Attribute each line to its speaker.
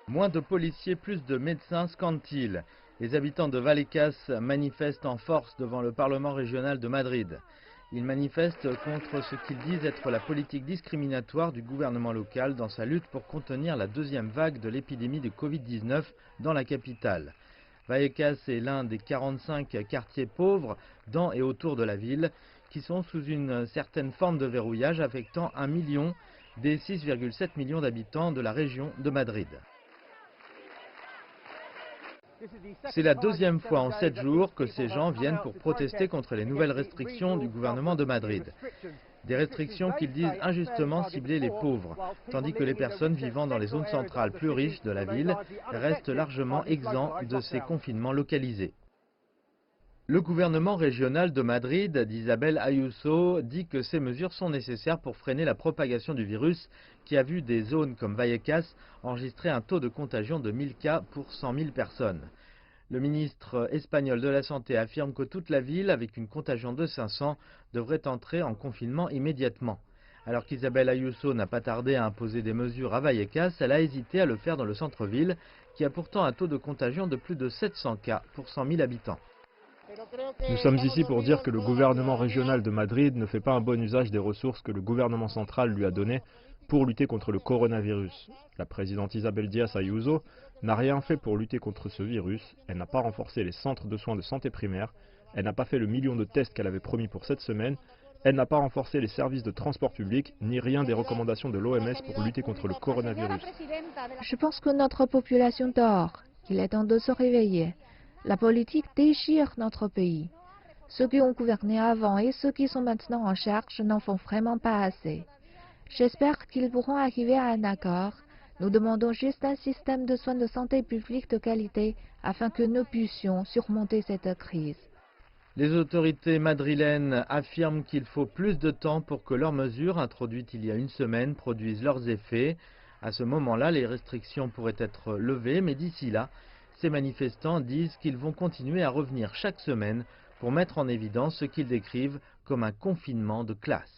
Speaker 1: Moins de policiers, plus de médecins, scandent-ils. Les habitants de Vallecas manifestent en force devant le Parlement régional de Madrid. Ils manifestent contre ce qu'ils disent être la politique discriminatoire du gouvernement local dans sa lutte pour contenir la deuxième vague de l'épidémie de Covid-19 dans la capitale. Vallecas est l'un des 45 quartiers pauvres dans et autour de la ville qui sont sous une certaine forme de verrouillage affectant 1 million des 6,7 millions d'habitants de la région de Madrid. C'est la deuxième fois en 7 jours que ces gens viennent pour protester contre les nouvelles restrictions du gouvernement de Madrid. Des restrictions qu'ils disent injustement cibler les pauvres, tandis que les personnes vivant dans les zones centrales plus riches de la ville restent largement exempts de ces confinements localisés. Le gouvernement régional de Madrid d'Isabel Ayuso dit que ces mesures sont nécessaires pour freiner la propagation du virus qui a vu des zones comme Vallecas enregistrer un taux de contagion de 1000 cas pour 100 000 personnes. Le ministre espagnol de la Santé affirme que toute la ville, avec une contagion de 500, devrait entrer en confinement immédiatement. Alors qu'Isabel Ayuso n'a pas tardé à imposer des mesures à Vallecas, elle a hésité à le faire dans le centre-ville, qui a pourtant un taux de contagion de plus de 700 cas pour 100 000 habitants.
Speaker 2: Nous sommes ici pour dire que le gouvernement régional de Madrid ne fait pas un bon usage des ressources que le gouvernement central lui a données pour lutter contre le coronavirus. La présidente Isabel Díaz Ayuso n'a rien fait pour lutter contre ce virus, elle n'a pas renforcé les centres de soins de santé primaire, elle n'a pas fait le million de tests qu'elle avait promis pour cette semaine, elle n'a pas renforcé les services de transport public, ni rien des recommandations de l'OMS pour lutter contre le coronavirus.
Speaker 3: Je pense que notre population dort, qu'il est temps de se réveiller. La politique déchire notre pays. Ceux qui ont gouverné avant et ceux qui sont maintenant en charge n'en font vraiment pas assez. J'espère qu'ils pourront arriver à un accord. Nous demandons juste un système de soins de santé publique de qualité afin que nous puissions surmonter cette crise.
Speaker 1: Les autorités madrilènes affirment qu'il faut plus de temps pour que leurs mesures, introduites il y a une semaine, produisent leurs effets. À ce moment-là, les restrictions pourraient être levées, mais d'ici là, ces manifestants disent qu'ils vont continuer à revenir chaque semaine pour mettre en évidence ce qu'ils décrivent comme un confinement de classe.